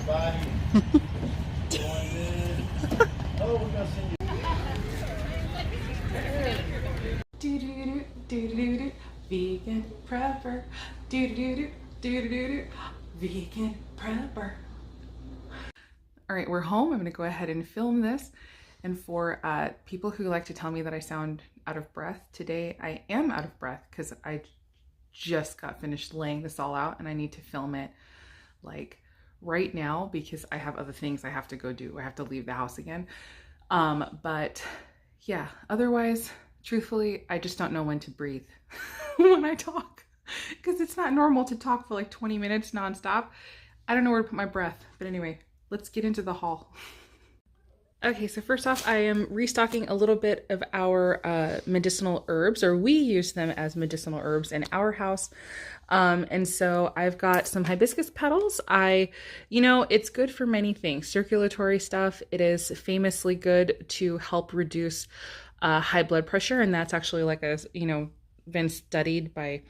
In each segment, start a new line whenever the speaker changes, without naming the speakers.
everybody. Oh, we're gonna send
you. Vegan prepper. Vegan prepper. All right, we're home. I'm going to go ahead and film this. And for people who like to tell me that I sound out of breath, today I am out of breath because I just got finished laying this all out and I need to film it like right now because I have other things I have to go do. I have to leave the house again. But yeah, otherwise, truthfully, I just don't know when to breathe when I talk because it's not normal to talk for like 20 minutes nonstop. I don't know where to put my breath, but anyway, let's get into the haul. Okay, so first off, I am restocking a little bit of our medicinal herbs, or we use them as medicinal herbs in our house. And so I've got some hibiscus petals. It's good for many things. Circulatory stuff. It is famously good to help reduce high blood pressure. And that's actually been studied by,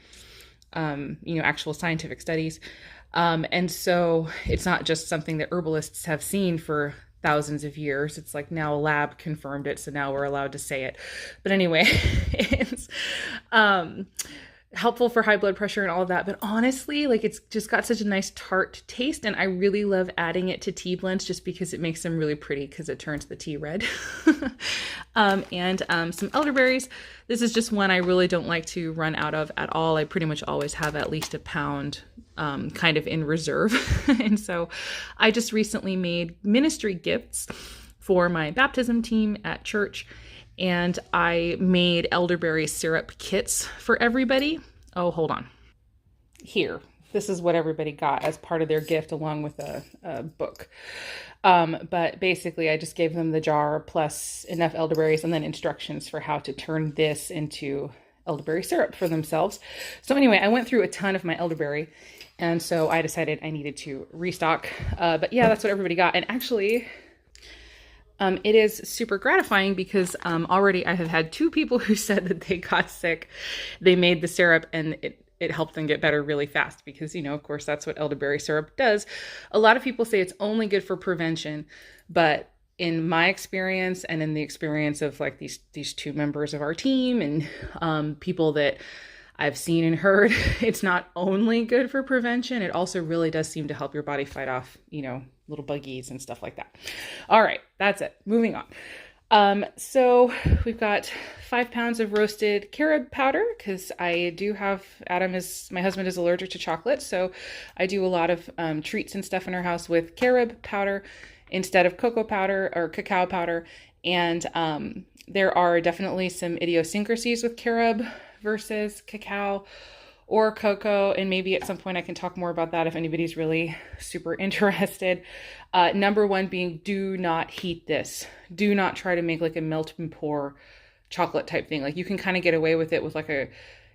actual scientific studies. And so it's not just something that herbalists have seen for thousands of years. It's like now a lab confirmed it, so now we're allowed to say it. But anyway, it's helpful for high blood pressure and all of that. But honestly, it's just got such a nice tart taste, and I really love adding it to tea blends just because it makes them really pretty because it turns the tea red. And some elderberries. This is just one I really don't like to run out of at all. I pretty much always have at least a pound kind of in reserve. And so I just recently made ministry gifts for my baptism team at church. And I made elderberry syrup kits for everybody. Oh, hold on. Here, this is what everybody got as part of their gift along with a book. But basically I just gave them the jar plus enough elderberries and then instructions for how to turn this into elderberry syrup for themselves. So anyway, I went through a ton of my elderberry, and so I decided I needed to restock. But yeah, that's what everybody got. And actually, it is super gratifying because already I have had 2 people who said that they got sick. They made the syrup and it helped them get better really fast because, of course, that's what elderberry syrup does. A lot of people say it's only good for prevention, but in my experience and in the experience of these 2 members of our team and people that I've seen and heard, it's not only good for prevention, it also really does seem to help your body fight off, little buggies and stuff like that. All right, that's it. Moving on. So we've got 5 pounds of roasted carob powder because I do have, my husband is allergic to chocolate. So I do a lot of treats and stuff in our house with carob powder instead of cocoa powder or cacao powder. And there are definitely some idiosyncrasies with carob versus cacao or cocoa. And maybe at some point I can talk more about that if anybody's really super interested. Number 1 being, do not heat this. Do not try to make a melt and pour chocolate type thing. You can kind of get away with it with a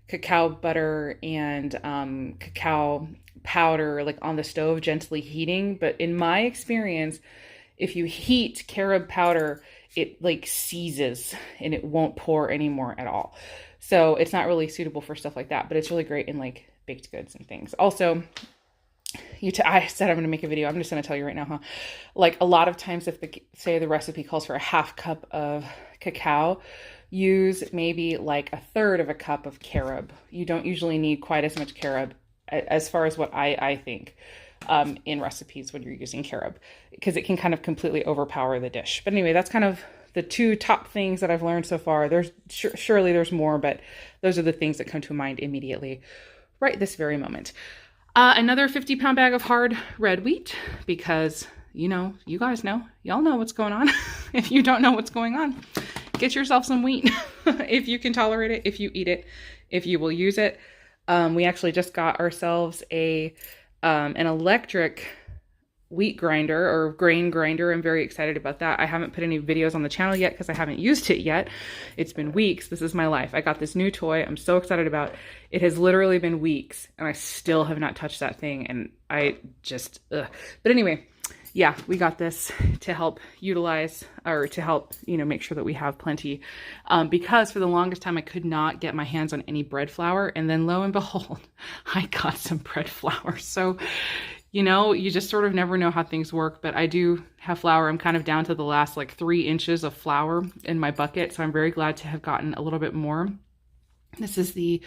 cacao butter and cacao powder on the stove gently heating. But in my experience, if you heat carob powder, it seizes and it won't pour anymore at all. So it's not really suitable for stuff like that, but it's really great in baked goods and things. Also, I said I'm going to make a video. I'm just going to tell you right now, huh? A lot of times if say the recipe calls for a 1/2 cup of cacao, use maybe a 1/3 of a cup of carob. You don't usually need quite as much carob as far as what I think in recipes when you're using carob, because it can kind of completely overpower the dish. But anyway, that's kind of the 2 top things that I've learned so far. There's surely there's more, but those are the things that come to mind immediately right this very moment. Another 50-pound bag of hard red wheat because, you guys know, y'all know what's going on. If you don't know what's going on, get yourself some wheat if you can tolerate it, if you eat it, if you will use it. We actually just got ourselves an electric wheat grinder or grain grinder. I'm very excited about that. I haven't put any videos on the channel yet because I haven't used it yet. It's been weeks. This is my life. I got this new toy I'm so excited about. It has literally been weeks and I still have not touched that thing, and I just But anyway, yeah, we got this to help utilize, or to help, make sure that we have plenty, because for the longest time I could not get my hands on any bread flour, and then lo and behold, I got some bread flour. So you know, you just sort of never know how things work, but I do have flour. I'm kind of down to the last like 3 inches of flour in my bucket, so I'm very glad to have gotten a little bit more. This is the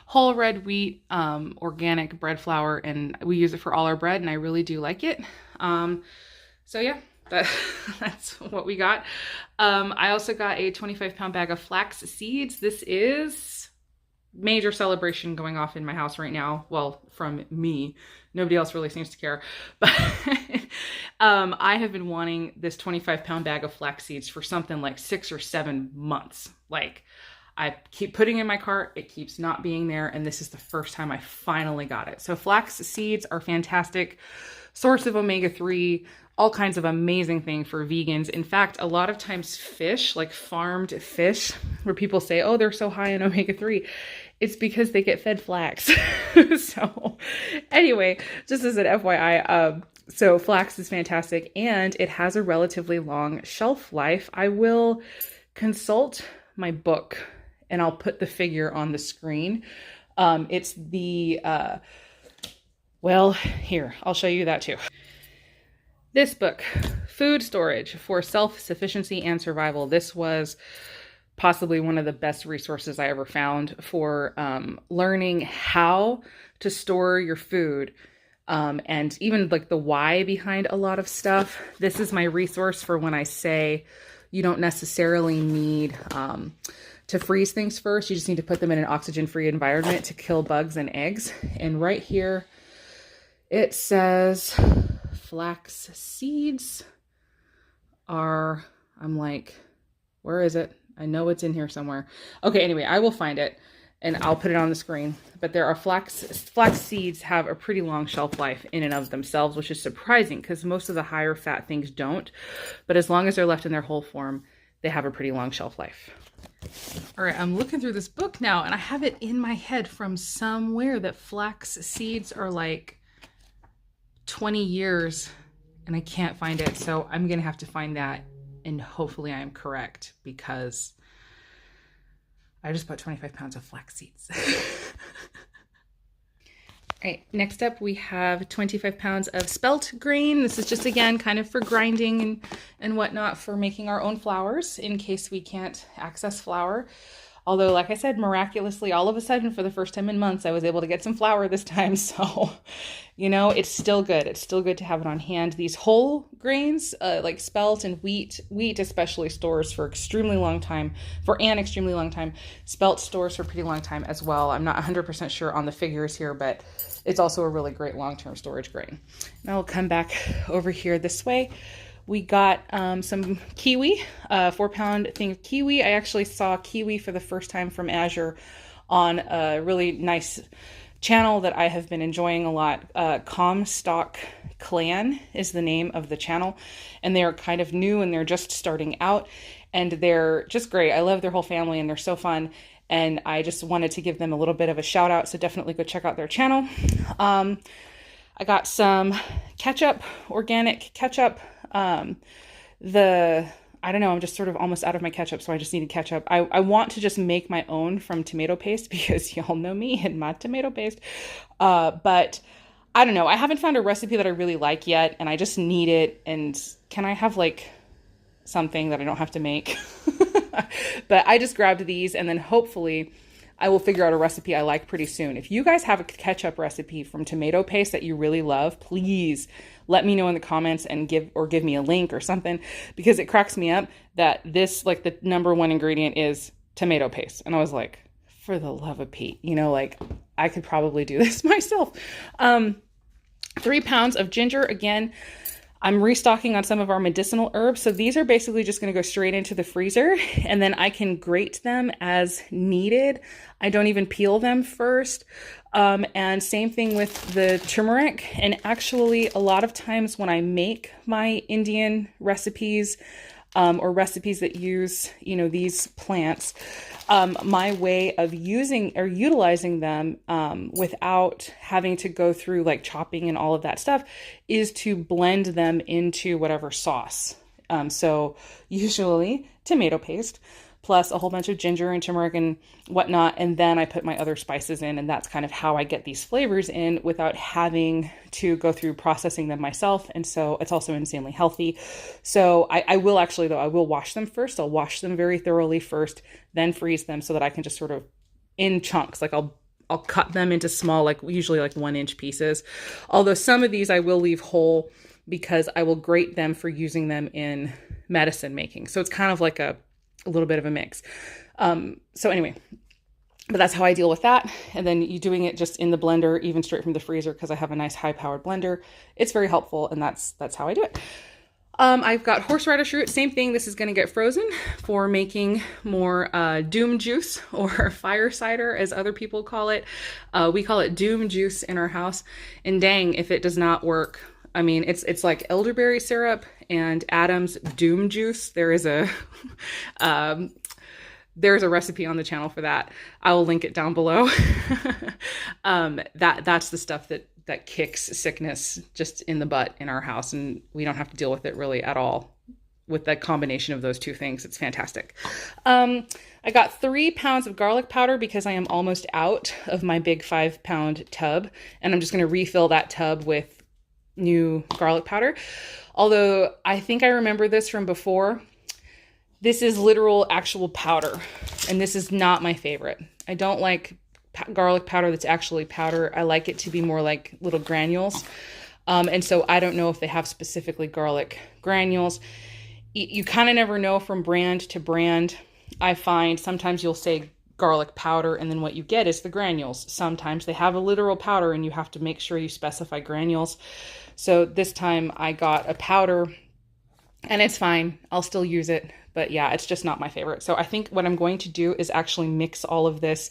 whole red wheat organic bread flour, and we use it for all our bread, and I really do like it. So yeah, that's what we got. I also got a 25-pound bag of flax seeds. This is major celebration going off in my house right now. Well, from me. Nobody else really seems to care. But I have been wanting this 25-pound bag of flax seeds for something like 6 or 7 months. Like, I keep putting it in my cart, it keeps not being there, and this is the first time I finally got it. So flax seeds are fantastic source of omega-3, all kinds of amazing thing for vegans. In fact, a lot of times fish, like farmed fish, where people say, oh, they're so high in omega-3, it's because they get fed flax. So anyway, just as an FYI, so flax is fantastic, and it has a relatively long shelf life. I will consult my book, and I'll put the figure on the screen. It's the, well, here, I'll show you that too. This book, Food Storage for Self-Sufficiency and Survival. This was possibly one of the best resources I ever found for learning how to store your food, and even like the why behind a lot of stuff. This is my resource for when I say you don't necessarily need to freeze things first. You just need to put them in an oxygen-free environment to kill bugs and eggs. And right here, it says flax seeds are, I'm like, where is it? I know it's in here somewhere. Okay, anyway, I will find it and I'll put it on the screen. But there are flax seeds have a pretty long shelf life in and of themselves, which is surprising because most of the higher fat things don't. But as long as they're left in their whole form, they have a pretty long shelf life. All right, I'm looking through this book now, and I have it in my head from somewhere that flax seeds are like 20 years, and I can't find it. So I'm going to have to find that, and hopefully I am correct, because I just bought 25 pounds of flax seeds. All right, next up we have 25 pounds of spelt grain. This is just, again, kind of for grinding and whatnot for making our own flours in case we can't access flour. Although, like I said, miraculously, all of a sudden, for the first time in months, I was able to get some flour this time. So, you know, it's still good. It's still good to have it on hand. These whole grains, like spelt and wheat especially stores for extremely long time, for an extremely long time. Spelt stores for a pretty long time as well. I'm not 100% sure on the figures here, but it's also a really great long-term storage grain. Now we'll come back over here this way. We got some kiwi, 4-pound thing of kiwi. I actually saw kiwi for the first time from Azure on a really nice channel that I have been enjoying a lot. Comstock Clan is the name of the channel, and they're kind of new and they're just starting out, and they're just great. I love their whole family and they're so fun, and I just wanted to give them a little bit of a shout out, so definitely go check out their channel. I got some ketchup, organic ketchup. I don't know, I'm just sort of almost out of my ketchup, so I just needed ketchup. I want to just make my own from tomato paste because y'all know me and my tomato paste. But I don't know, I haven't found a recipe that I really like yet, and I just need it. And can I have like something that I don't have to make? But I just grabbed these, and then hopefully I will figure out a recipe I like pretty soon. If you guys have a ketchup recipe from tomato paste that you really love, please let me know in the comments and give me a link or something, because it cracks me up that this, like, the number one ingredient is tomato paste. And I was like, for the love of Pete, you know, like, I could probably do this myself. 3 pounds of ginger. Again, I'm restocking on some of our medicinal herbs. So these are basically just going to go straight into the freezer, and then I can grate them as needed. I don't even peel them first. And same thing with the turmeric. And actually, a lot of times when I make my Indian recipes, or recipes that use, you know, these plants, my way of using or utilizing them without having to go through like chopping and all of that stuff is to blend them into whatever sauce. So usually tomato paste, plus a whole bunch of ginger and turmeric and whatnot. And then I put my other spices in, and that's kind of how I get these flavors in without having to go through processing them myself. And so it's also insanely healthy. So I will actually, though, I will wash them first. I'll wash them very thoroughly first, then freeze them so that I can just sort of in chunks, like I'll cut them into small, like usually like 1-inch pieces. Although some of these I will leave whole because I will grate them for using them in medicine making. So it's kind of like a little bit of a mix. So anyway, but that's how I deal with that. And then you doing it just in the blender, even straight from the freezer, because I have a nice high powered blender. It's very helpful. And that's how I do it. I've got horseradish root, same thing. This is going to get frozen for making more doom juice, or fire cider as other people call it. We call it doom juice in our house. And dang, if it does not work. I mean, it's like elderberry syrup and Adam's doom juice. There is a there's a recipe on the channel for that. I will link it down below. That's the stuff that kicks sickness just in the butt in our house, and we don't have to deal with it really at all with that combination of those two things. It's fantastic. I got 3 pounds of garlic powder because I am almost out of my big 5-pound tub, and I'm just going to refill that tub with new garlic powder. Although I think I remember this from before. This is literal actual powder, and this is not my favorite. I don't like garlic powder that's actually powder. I like it to be more like little granules. And so I don't know if they have specifically garlic granules. You kind of never know from brand to brand. I find sometimes you'll say garlic powder, and then what you get is the granules. Sometimes they have a literal powder, and you have to make sure you specify granules. So this time I got a powder, and it's fine. I'll still use it. But yeah, it's just not my favorite. So I think what I'm going to do is actually mix all of this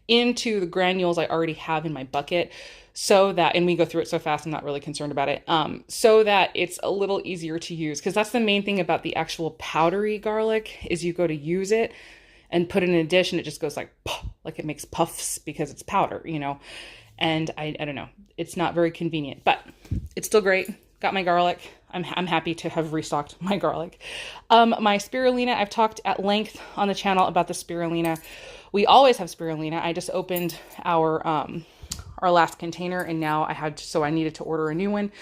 into the granules I already have in my bucket, so that, and we go through it so fast, I'm not really concerned about it, so that it's a little easier to use. Because that's the main thing about the actual powdery garlic, is you go to use it and put it in a dish, and it just goes like it makes puffs because it's powder, you know. And I don't know, it's not very convenient, but it's still great. Got my garlic. I'm happy to have restocked my garlic. My spirulina, I've talked at length on the channel about the spirulina. We always have spirulina. I just opened our last container, and now I needed to order a new one.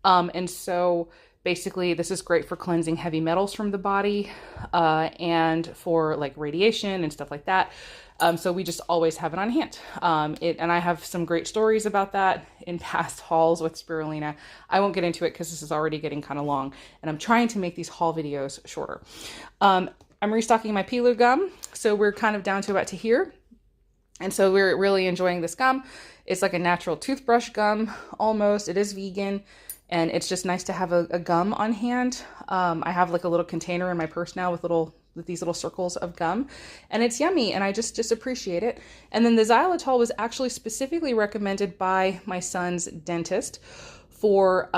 And so basically this is great for cleansing heavy metals from the body, and for like radiation and stuff like that. So we just always have it on hand. And I have some great stories about that in past hauls with spirulina. I won't get into it because this is already getting kind of long, and I'm trying to make these haul videos shorter. I'm restocking my Pilu gum. So we're kind of down to about to here. And so we're really enjoying this gum. It's like a natural toothbrush gum almost. It is vegan. And it's just nice to have a gum on hand. I have like a little container in my purse now with these little circles of gum, and it's yummy, and I just appreciate it. And then the xylitol was actually specifically recommended by my son's dentist for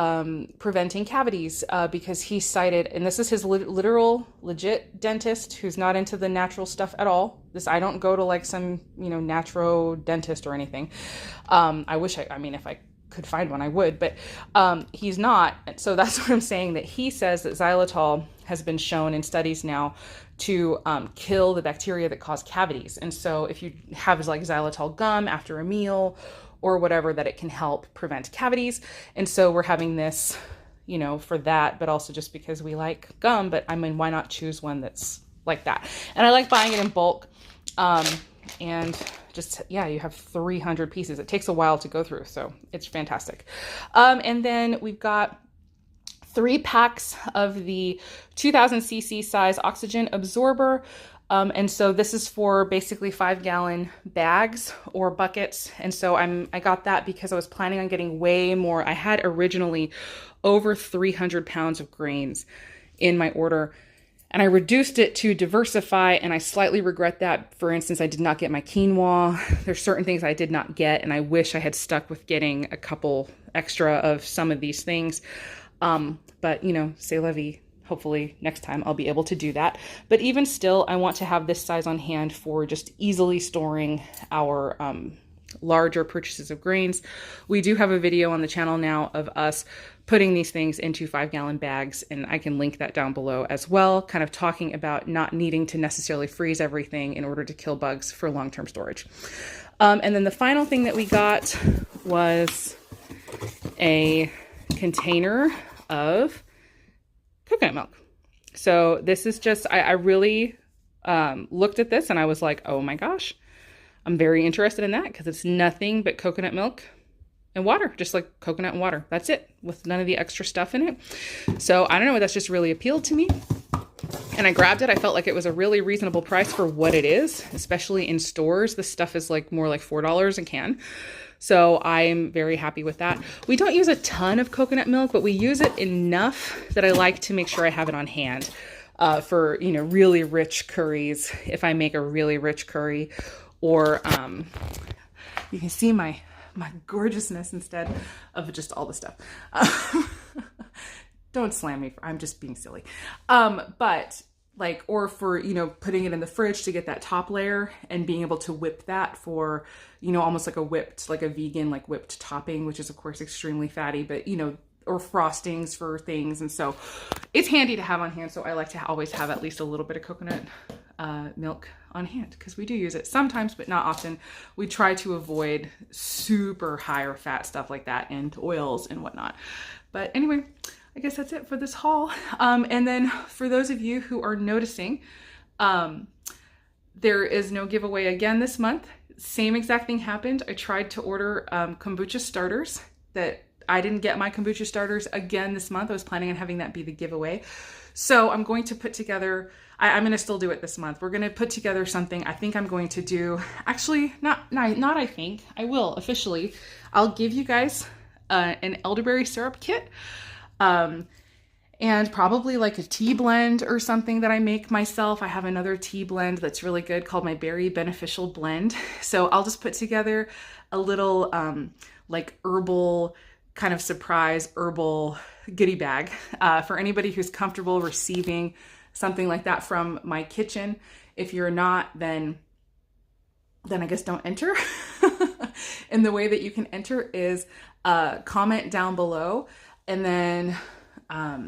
preventing cavities, because he cited, and this is his legit dentist who's not into the natural stuff at all. I don't go to like some, naturo dentist or anything. I wish if I could find one, I would, but he's not. So that's what I'm saying, that he says that xylitol has been shown in studies now to kill the bacteria that cause cavities. And so if you have like xylitol gum after a meal or whatever, that it can help prevent cavities. And so we're having this, for that, but also just because we like gum. But why not choose one that's like that? And I like buying it in bulk. And just, you have 300 pieces. It takes a while to go through, so it's fantastic. And then we've got 3 packs of the 2000 cc size oxygen absorber. And so this is for basically 5-gallon bags or buckets. And so I got that because I was planning on getting way more. I had originally over 300 pounds of grains in my order, and I reduced it to diversify, and I slightly regret that. For instance, I did not get my quinoa. There's certain things I did not get, and I wish I had stuck with getting a couple extra of some of these things. But, c'est la vie. Hopefully next time I'll be able to do that. But even still, I want to have this size on hand for just easily storing our larger purchases of grains. We do have a video on the channel now of us putting these things into 5-gallon bags, and I can link that down below as well, kind of talking about not needing to necessarily freeze everything in order to kill bugs for long-term storage. And then the final thing that we got was a container of coconut milk. So this is just, I really looked at this and I was like, oh my gosh, I'm very interested in that because it's nothing but coconut milk and water, just like coconut and water. That's it, with none of the extra stuff in it. So I don't know, that's just really appealed to me. And I grabbed it. I felt like it was a really reasonable price for what it is, especially in stores. This stuff is like more like $4 a can. So I'm very happy with that. We don't use a ton of coconut milk, but we use it enough that I like to make sure I have it on hand for, you know, really rich curries. If I make a really rich curry, or you can see my gorgeousness instead of just all the stuff. Don't slam me. I'm just being silly. But like, or for, you know, putting it in the fridge to get that top layer and being able to whip that for, you know, almost like a whipped, like a vegan, like whipped topping, which is of course extremely fatty, but you know, or frostings for things. And so it's handy to have on hand. So I like to always have at least a little bit of coconut milk on hand because we do use it sometimes, but not often. We try to avoid super higher fat stuff like that and oils and whatnot. But anyway, I guess that's it for this haul. And then for those of you who are noticing, there is no giveaway again this month. Same exact thing happened. I tried to order kombucha starters that I didn't get my kombucha starters again this month. I was planning on having that be the giveaway. So I'm going to put together, I'm going to still do it this month. We're going to put together something. I think I'm going to do, actually, not I think, I will officially. I'll give you guys an elderberry syrup kit. And probably like a tea blend or something that I make myself. I have another tea blend that's really good called my Berry Beneficial Blend. So I'll just put together a little like herbal kind of surprise herbal goodie bag for anybody who's comfortable receiving something like that from my kitchen. If you're not, then I guess don't enter. And the way that you can enter is comment down below, and then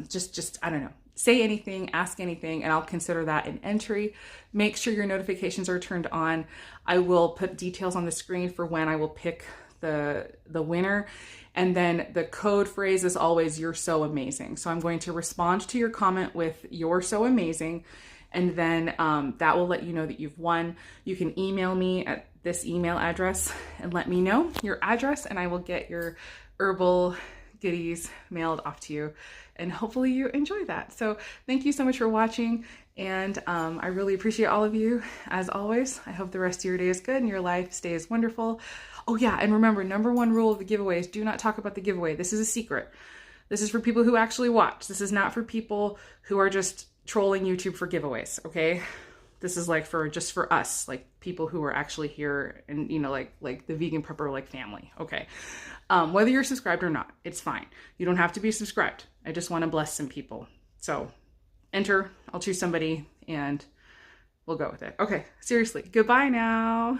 just I don't know, say anything, ask anything, and I'll consider that an entry. Make sure your notifications are turned on. I will put details on the screen for when I will pick the winner. And then the code phrase is always, "You're so amazing." So I'm going to respond to your comment with "You're so amazing." And then that will let you know that you've won. You can email me at this email address and let me know your address, and I will get your herbal goodies mailed off to you. And hopefully you enjoy that. So thank you so much for watching. And I really appreciate all of you as always. I hope the rest of your day is good and your life stays wonderful. Oh yeah, and remember, #1 rule of the giveaway is do not talk about the giveaway. This is a secret. This is for people who actually watch. This is not for people who are just trolling YouTube for giveaways, okay? This is like just for us, like people who are actually here and, you know, like the vegan prepper like family, okay? Whether you're subscribed or not, it's fine. You don't have to be subscribed. I just want to bless some people. So enter, I'll choose somebody and we'll go with it. Okay, seriously, goodbye now.